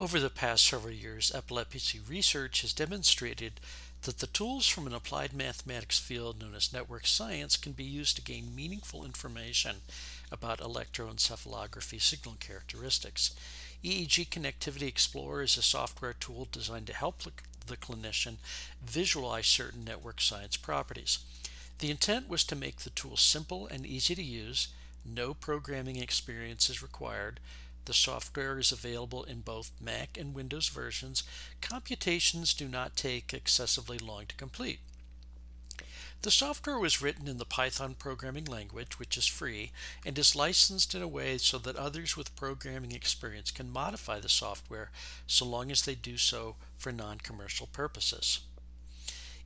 Over the past several years, epilepsy research has demonstrated that the tools from an applied mathematics field known as network science can be used to gain meaningful information about electroencephalography signal characteristics. EEG Connectivity Explorer is a software tool designed to help the clinician visualize certain network science properties. The intent was to make the tool simple and easy to use. No programming experience is required. The software is available in both Mac and Windows versions. Computations do not take excessively long to complete. The software was written in the Python programming language, which is free, and is licensed in a way so that others with programming experience can modify the software so long as they do so for non-commercial purposes.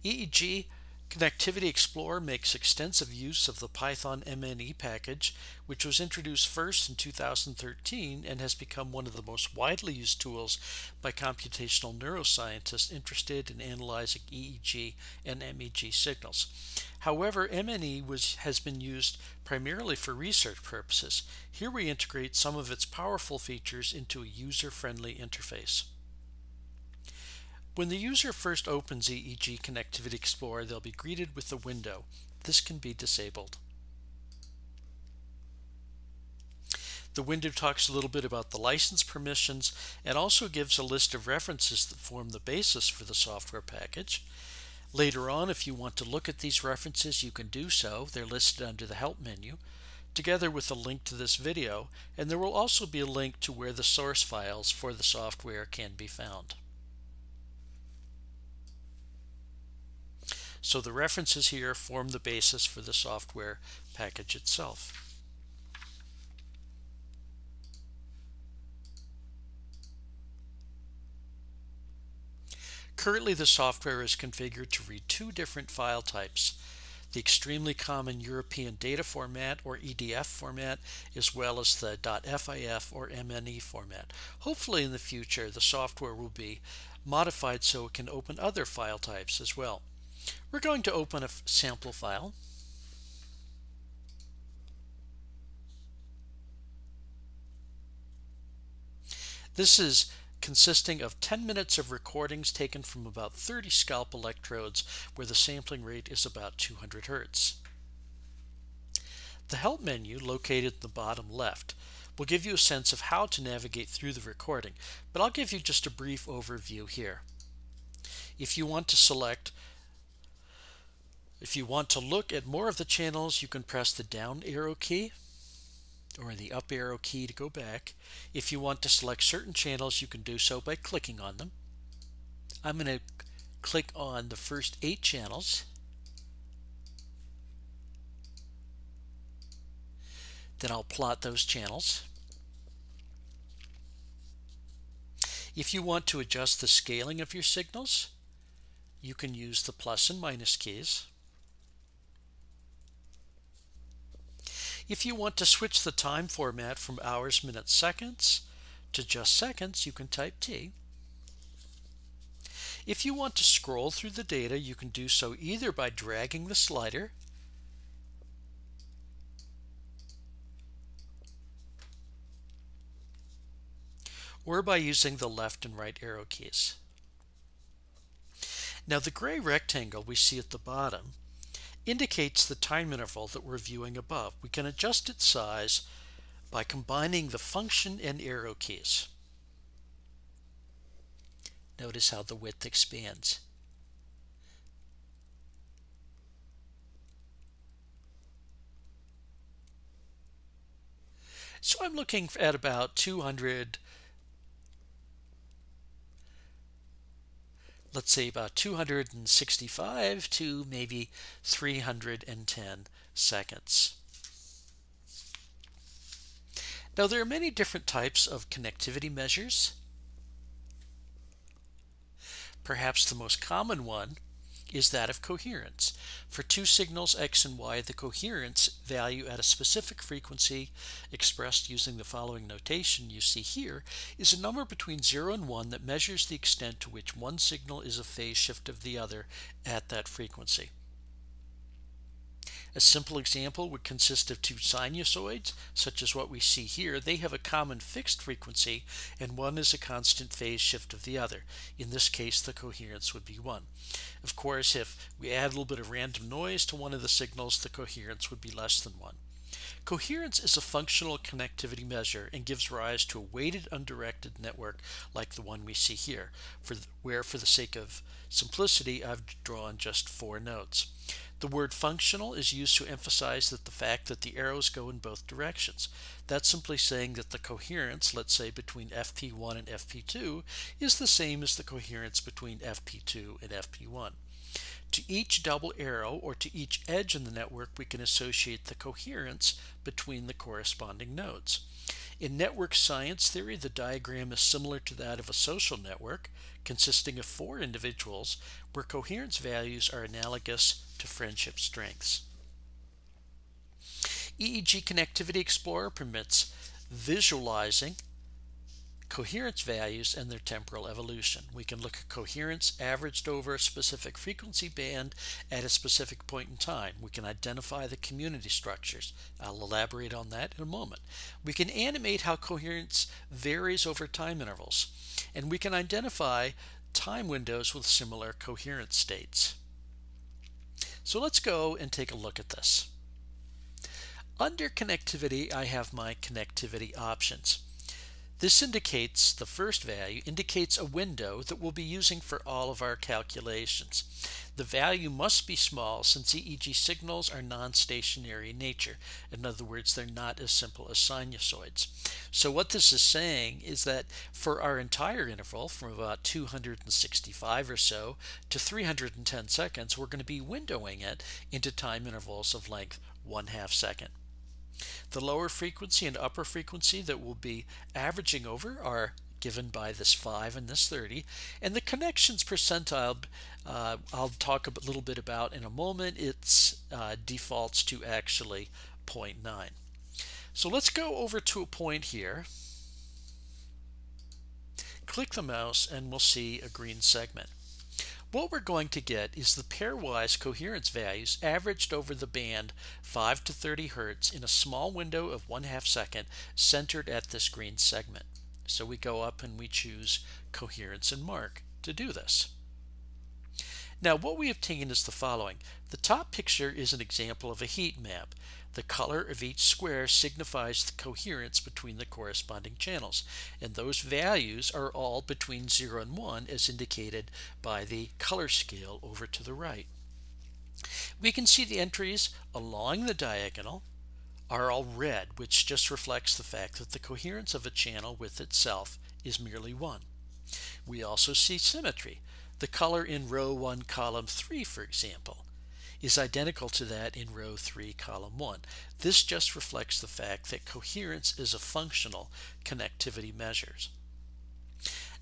EEG Connectivity Explorer makes extensive use of the Python MNE package, which was introduced first in 2013 and has become one of the most widely used tools by computational neuroscientists interested in analyzing EEG and MEG signals. However, MNE has been used primarily for research purposes. Here we integrate some of its powerful features into a user-friendly interface. When the user first opens EEG Connectivity Explorer, they'll be greeted with a window. This can be disabled. The window talks a little bit about the license permissions and also gives a list of references that form the basis for the software package. Later on, if you want to look at these references, you can do so. They're listed under the Help menu, together with a link to this video, and there will also be a link to where the source files for the software can be found. So the references here form the basis for the software package itself. Currently, the software is configured to read two different file types: the extremely common European data format or EDF format, as well as the .fif or MNE format. Hopefully in the future the software will be modified so it can open other file types as well. We're going to open a sample file. This is consisting of 10 minutes of recordings taken from about 30 scalp electrodes where the sampling rate is about 200 Hertz. The Help menu, located in the bottom left, will give you a sense of how to navigate through the recording, but I'll give you just a brief overview here. If you want to look at more of the channels, you can press the down arrow key or the up arrow key to go back. If you want to select certain channels, you can do so by clicking on them. I'm going to click on the first 8 channels. Then I'll plot those channels. If you want to adjust the scaling of your signals, you can use the plus and minus keys. If you want to switch the time format from hours, minutes, seconds to just seconds, you can type T. If you want to scroll through the data, you can do so either by dragging the slider or by using the left and right arrow keys. Now the gray rectangle we see at the bottom indicates the time interval that we're viewing above. We can adjust its size by combining the function and arrow keys. Notice how the width expands. So I'm looking at about 200, let's say about 265 to maybe 310 seconds. Now there are many different types of connectivity measures. Perhaps the most common one is that of coherence. For two signals X and Y, the coherence value at a specific frequency, expressed using the following notation you see here, is a number between 0 and 1 that measures the extent to which one signal is a phase shift of the other at that frequency. A simple example would consist of two sinusoids, such as what we see here. They have a common fixed frequency, and one is a constant phase shift of the other. In this case, the coherence would be 1. Of course, if we add a little bit of random noise to one of the signals, the coherence would be less than 1. Coherence is a functional connectivity measure and gives rise to a weighted undirected network like the one we see here, where for the sake of simplicity I've drawn just 4 nodes. The word functional is used to emphasize the fact that the arrows go in both directions. That's simply saying that the coherence, let's say between FP1 and FP2, is the same as the coherence between FP2 and FP1. To each double arrow, or to each edge in the network, we can associate the coherence between the corresponding nodes. In network science theory, the diagram is similar to that of a social network consisting of 4 individuals, where coherence values are analogous to friendship strengths. EEG Connectivity Explorer permits visualizing coherence values and their temporal evolution. We can look at coherence averaged over a specific frequency band at a specific point in time. We can identify the community structures. I'll elaborate on that in a moment. We can animate how coherence varies over time intervals, and we can identify time windows with similar coherence states. So let's go and take a look at this. Under connectivity, I have my connectivity options. This indicates, the first value indicates a window that we'll be using for all of our calculations. The value must be small since EEG signals are non-stationary in nature. In other words, they're not as simple as sinusoids. So what this is saying is that for our entire interval, from about 265 or so to 310 seconds, we're going to be windowing it into time intervals of length 1/2 second. The lower frequency and upper frequency that we'll be averaging over are given by this 5 and this 30, and the connections percentile I'll talk a little bit about in a moment. It's defaults to actually 0.9. So let's go over to a point here, click the mouse, and we'll see a green segment. What we're going to get is the pairwise coherence values averaged over the band 5 to 30 Hz in a small window of 1/2 second centered at this green segment. So we go up and we choose coherence and mark to do this. Now what we obtain is the following. The top picture is an example of a heat map. The color of each square signifies the coherence between the corresponding channels, and those values are all between 0 and 1 as indicated by the color scale over to the right. We can see the entries along the diagonal are all red, which just reflects the fact that the coherence of a channel with itself is merely 1. We also see symmetry. The color in row 1, column 3, for example, is identical to that in row 3, column 1. This just reflects the fact that coherence is a functional connectivity measure.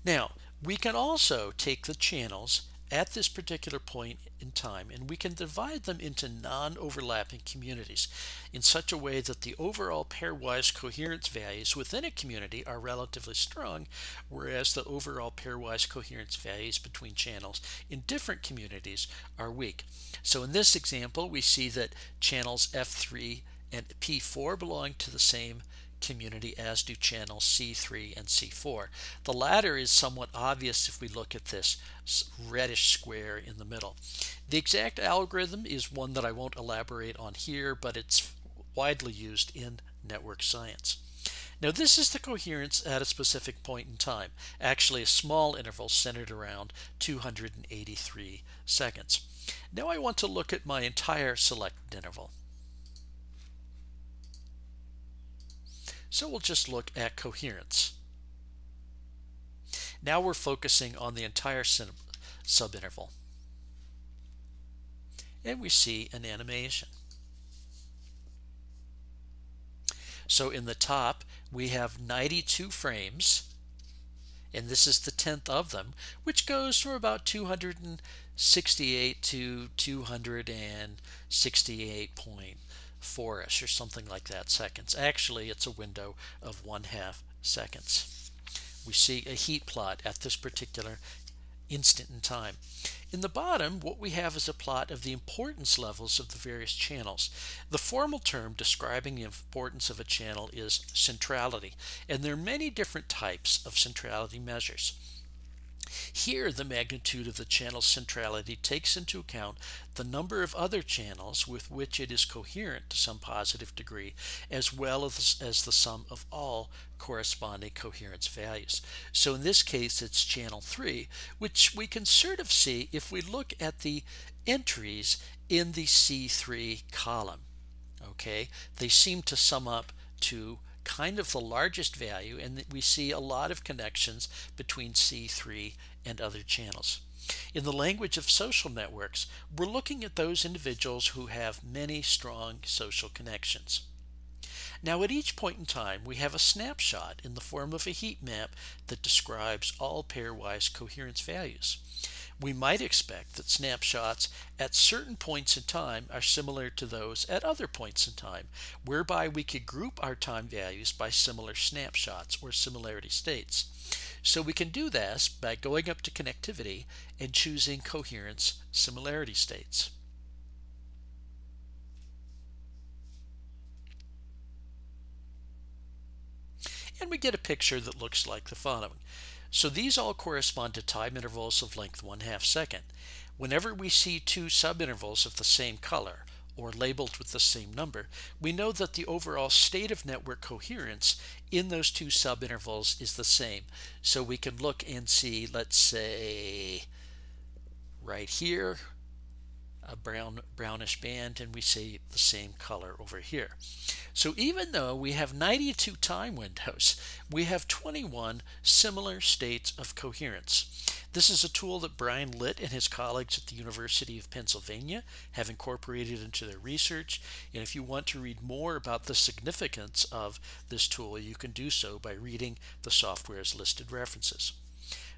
Now, we can also take the channels at this particular point in time, and we can divide them into non-overlapping communities in such a way that the overall pairwise coherence values within a community are relatively strong, whereas the overall pairwise coherence values between channels in different communities are weak. So in this example, we see that channels F3 and P4 belong to the same community, as do channels C3 and C4. The latter is somewhat obvious if we look at this reddish square in the middle. The exact algorithm is one that I won't elaborate on here, but it's widely used in network science. Now this is the coherence at a specific point in time, actually a small interval centered around 283 seconds. Now I want to look at my entire selected interval. So we'll just look at coherence. Now we're focusing on the entire subinterval. And we see an animation. So in the top, we have 92 frames, and this is the 10th of them, which goes from about 268 to 268.4ish or something like that seconds. Actually, it's a window of 1/2 seconds. We see a heat plot at this particular instant in time. In the bottom, what we have is a plot of the importance levels of the various channels. The formal term describing the importance of a channel is centrality, and there are many different types of centrality measures. Here, the magnitude of the channel's centrality takes into account the number of other channels with which it is coherent to some positive degree, as well as the sum of all corresponding coherence values. So in this case, it's channel 3, which we can sort of see if we look at the entries in the C3 column. Okay, they seem to sum up to kind of the largest value, and we see a lot of connections between C3 and other channels. In the language of social networks, we're looking at those individuals who have many strong social connections. Now, at each point in time, we have a snapshot in the form of a heat map that describes all pairwise coherence values. We might expect that snapshots at certain points in time are similar to those at other points in time, whereby we could group our time values by similar snapshots or similarity states. So we can do this by going up to connectivity and choosing coherence similarity states. And we get a picture that looks like the following. So these all correspond to time intervals of length 1/2 second. Whenever we see two subintervals of the same color, or labeled with the same number, we know that the overall state of network coherence in those two subintervals is the same. So we can look and see, let's say, right here, a brownish band, and we see the same color over here. So even though we have 92 time windows, we have 21 similar states of coherence. This is a tool that Brian Litt and his colleagues at the University of Pennsylvania have incorporated into their research, and if you want to read more about the significance of this tool, you can do so by reading the software's listed references.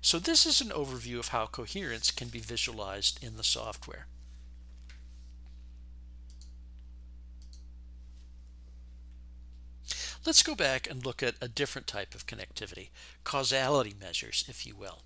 So this is an overview of how coherence can be visualized in the software. Let's go back and look at a different type of connectivity, causality measures, if you will.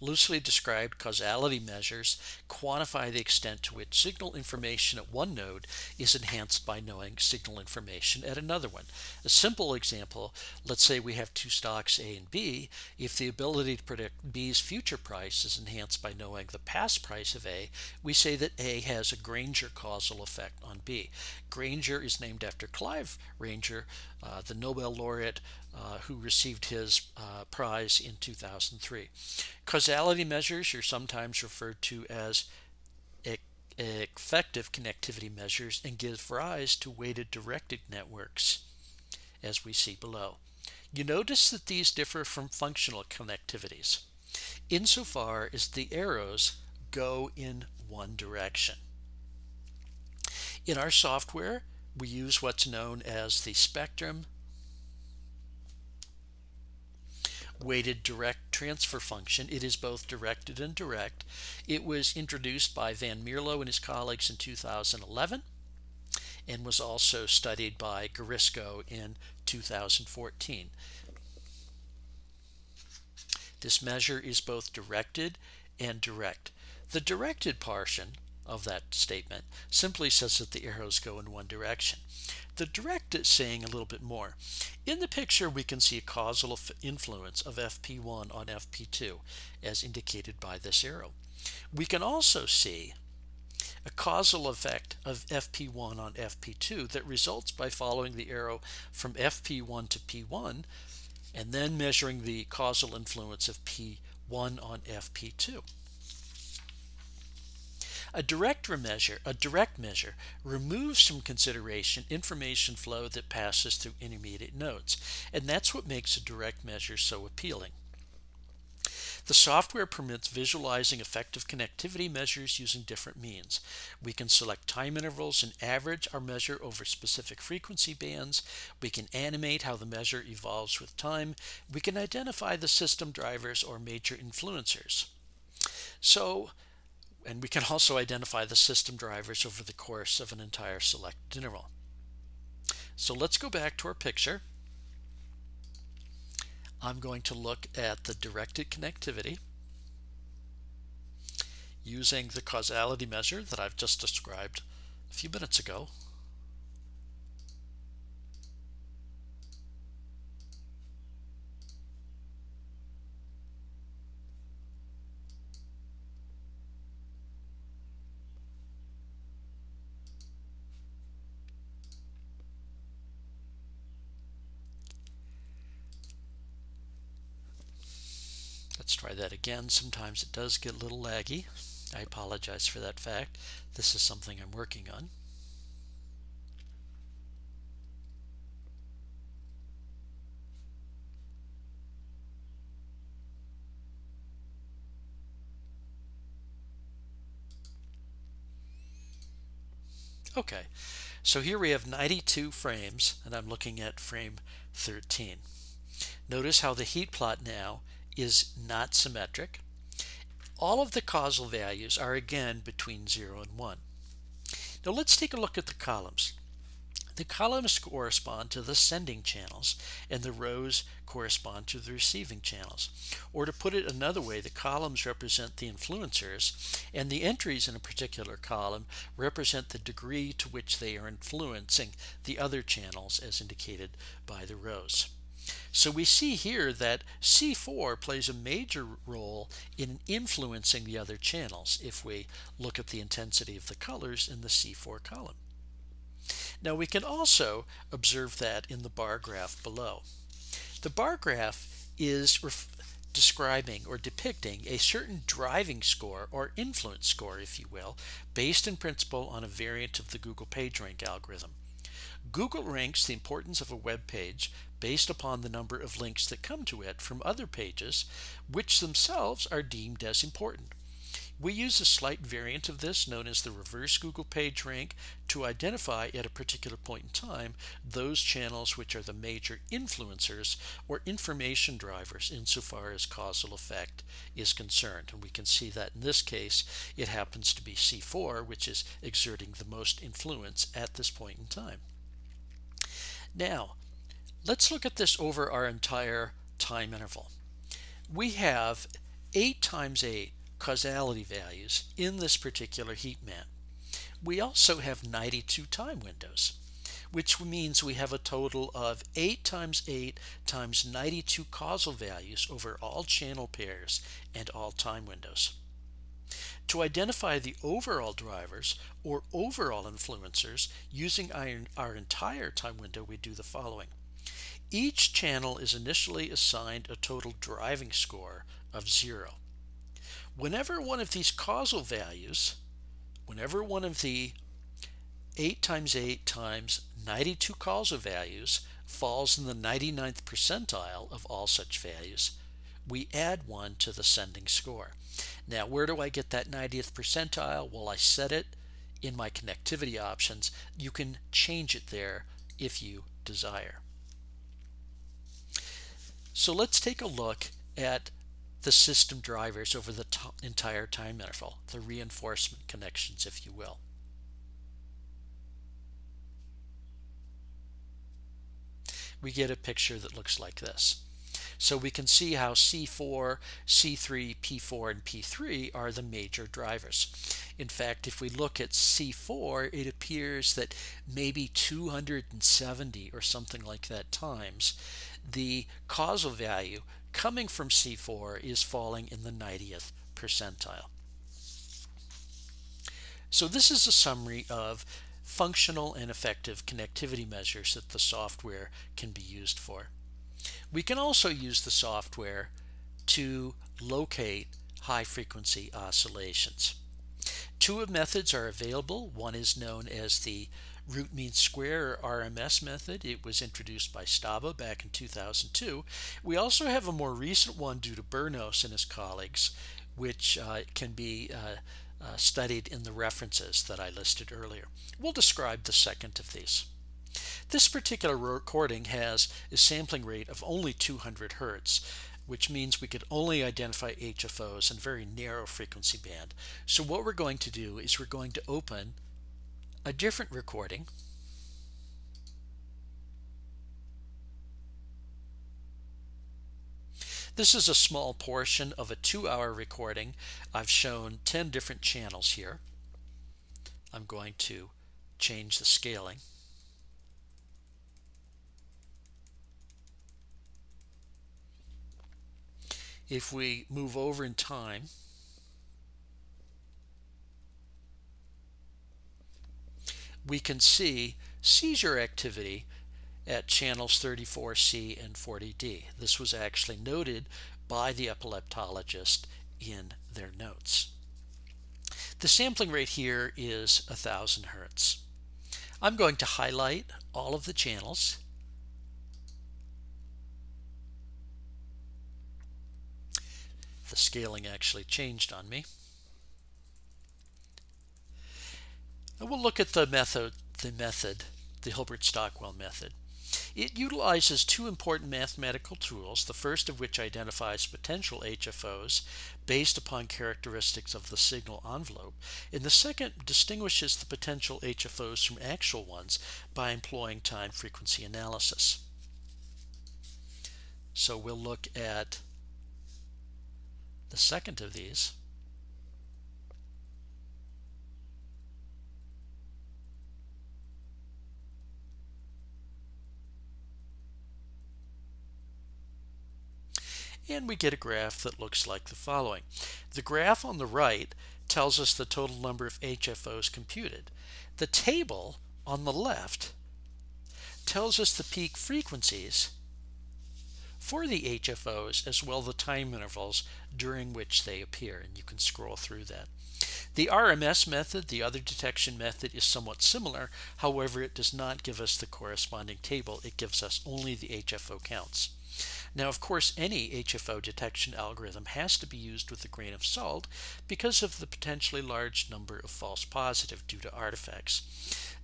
Loosely described, causality measures quantify the extent to which signal information at one node is enhanced by knowing signal information at another one. A simple example, let's say we have two stocks A and B. If the ability to predict B's future price is enhanced by knowing the past price of A, we say that A has a Granger causal effect on B. Granger is named after Clive Granger, the Nobel laureate who received his prize in 2003. Causality measures are sometimes referred to as effective connectivity measures and give rise to weighted directed networks, as we see below. You notice that these differ from functional connectivities insofar as the arrows go in one direction. In our software, we use what's known as the spectrum weighted direct transfer function. It is both directed and direct. It was introduced by Van Mierlo and his colleagues in 2011 and was also studied by Garisco in 2014. This measure is both directed and direct. The directed portion of that statement simply says that the arrows go in one direction. The direct is saying a little bit more. In the picture, we can see a causal influence of FP1 on FP2, as indicated by this arrow. We can also see a causal effect of FP1 on FP2 that results by following the arrow from FP1 to P1 and then measuring the causal influence of P1 on FP2. A direct measure removes from consideration information flow that passes through intermediate nodes, and that's what makes a direct measure so appealing. The software permits visualizing effective connectivity measures using different means. We can select time intervals and average our measure over specific frequency bands. We can animate how the measure evolves with time. We can identify the system drivers or major influencers. And we can also identify the system drivers over the course of an entire selected interval. So let's go back to our picture. I'm going to look at the directed connectivity. using the causality measure that I've just described a few minutes ago. Let's try that again. Sometimes it does get a little laggy. I apologize for that fact. This is something I'm working on. Okay, so here we have 92 frames, and I'm looking at frame 13. Notice how the heat plot now is not symmetric. All of the causal values are again between 0 and 1. Now let's take a look at the columns. The columns correspond to the sending channels, and the rows correspond to the receiving channels. Or to put it another way, the columns represent the influencers, and the entries in a particular column represent the degree to which they are influencing the other channels as indicated by the rows. So we see here that C4 plays a major role in influencing the other channels if we look at the intensity of the colors in the C4 column. Now we can also observe that in the bar graph below. The bar graph is describing or depicting a certain driving score or influence score, if you will, based in principle on a variant of the Google PageRank algorithm. Google ranks the importance of a web page based upon the number of links that come to it from other pages, which themselves are deemed as important. We use a slight variant of this known as the reverse Google PageRank to identify at a particular point in time those channels which are the major influencers or information drivers insofar as causal effect is concerned. And we can see that in this case it happens to be C4, which is exerting the most influence at this point in time. Now, let's look at this over our entire time interval. We have 8 times 8 causality values in this particular heat map. We also have 92 time windows, which means we have a total of 8 times 8 times 92 causal values over all channel pairs and all time windows. To identify the overall drivers or overall influencers using our entire time window, we do the following. Each channel is initially assigned a total driving score of 0. Whenever one of these causal values, whenever one of the 8 times 8 times 92 causal values falls in the 99th percentile of all such values, we add 1 to the sending score. Now, where do I get that 90th percentile? Well, I set it in my connectivity options. You can change it there if you desire. So let's take a look at the system drivers over the entire time interval, the reinforcement connections, if you will. We get a picture that looks like this. So we can see how C4, C3, P4, and P3 are the major drivers. In fact, if we look at C4, it appears that maybe 270 or something like that times the causal value coming from C4 is falling in the 90th percentile. So this is a summary of functional and effective connectivity measures that the software can be used for. We can also use the software to locate high-frequency oscillations. 2 methods are available. One is known as the root mean square or RMS method. It was introduced by Staba back in 2002. We also have a more recent one due to Bernos and his colleagues, which can be studied in the references that I listed earlier. We'll describe the second of these. This particular recording has a sampling rate of only 200 Hertz, which means we could only identify HFOs in a very narrow frequency band. So what we're going to do is we're going to open a different recording. This is a small portion of a 2-hour recording. I've shown 10 different channels here. I'm going to change the scaling. If we move over in time, we can see seizure activity at channels 34C and 40D. This was actually noted by the epileptologist in their notes. The sampling rate here is 1,000 Hertz. I'm going to highlight all of the channels. The scaling actually changed on me. And we'll look at the method, the Hilbert-Stockwell method. It utilizes two important mathematical tools, the first of which identifies potential HFOs based upon characteristics of the signal envelope, and the second distinguishes the potential HFOs from actual ones by employing time frequency analysis. So we'll look at the second of these. And we get a graph that looks like the following. The graph on the right tells us the total number of HFOs computed. The table on the left tells us the peak frequencies for the HFOs as well as the time intervals during which they appear, and you can scroll through that. The RMS method, the other detection method, is somewhat similar. However, it does not give us the corresponding table. It gives us only the HFO counts. Now, of course, any HFO detection algorithm has to be used with a grain of salt because of the potentially large number of false positives due to artifacts.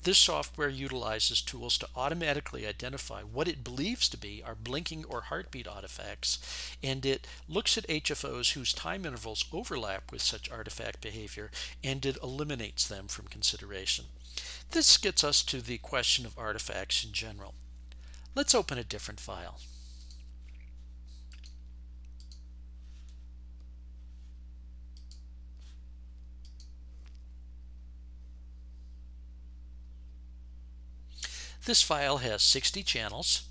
This software utilizes tools to automatically identify what it believes to be our blinking or heartbeat artifacts, and it looks at HFOs whose time intervals overlap with such artifact behavior, and it eliminates them from consideration. This gets us to the question of artifacts in general. Let's open a different file. This file has 60 channels.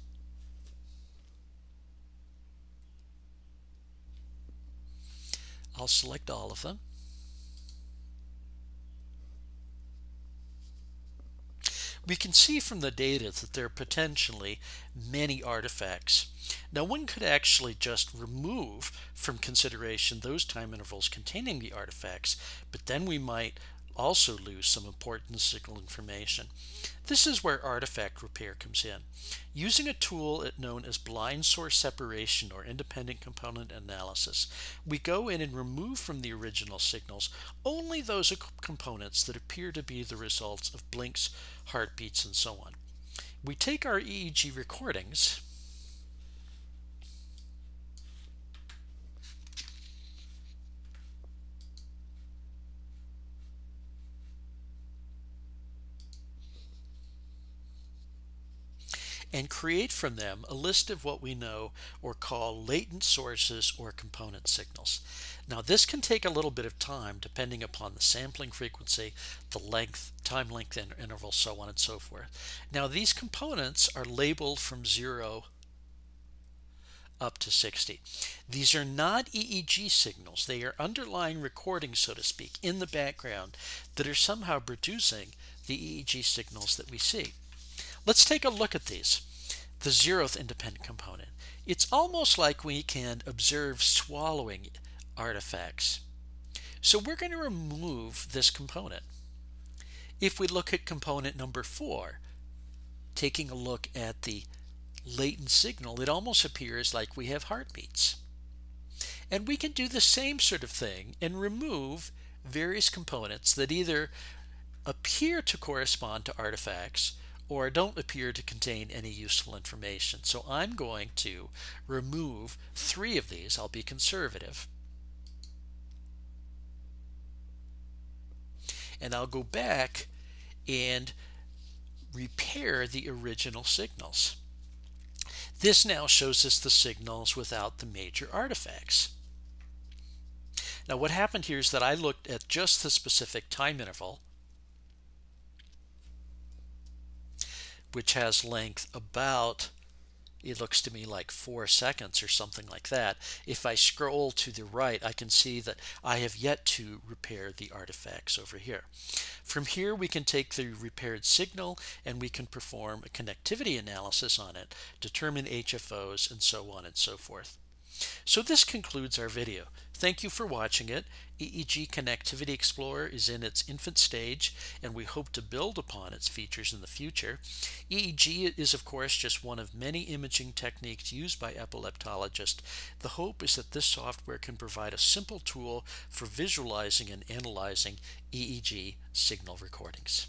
I'll select all of them. We can see from the data that there are potentially many artifacts. Now, one could actually just remove from consideration those time intervals containing the artifacts, but then we might also lose some important signal information. This is where artifact repair comes in. Using a tool known as blind source separation or independent component analysis, we go in and remove from the original signals only those components that appear to be the results of blinks, heartbeats, and so on. We take our EEG recordings and create from them a list of what we know or call latent sources or component signals. Now, this can take a little bit of time depending upon the sampling frequency, the length, time length interval, so on and so forth. Now, these components are labeled from 0 up to 60. These are not EEG signals. They are underlying recordings, so to speak, in the background that are somehow producing the EEG signals that we see. Let's take a look at these. The 0th independent component. It's almost like we can observe swallowing artifacts. So we're going to remove this component. If we look at component number 4, taking a look at the latent signal, it almost appears like we have heartbeats. And we can do the same sort of thing and remove various components that either appear to correspond to artifacts or don't appear to contain any useful information. So I'm going to remove 3 of these. I'll be conservative. And I'll go back and repair the original signals. This now shows us the signals without the major artifacts. Now what happened here is that I looked at just the specific time interval, which has length about, it looks to me like 4 seconds or something like that. If I scroll to the right, I can see that I have yet to repair the artifacts over here. From here, we can take the repaired signal and we can perform a connectivity analysis on it, determine HFOs, and so on and so forth. So this concludes our video. Thank you for watching it. EEG Connectivity Explorer is in its infant stage, and we hope to build upon its features in the future. EEG is, of course, just one of many imaging techniques used by epileptologists. The hope is that this software can provide a simple tool for visualizing and analyzing EEG signal recordings.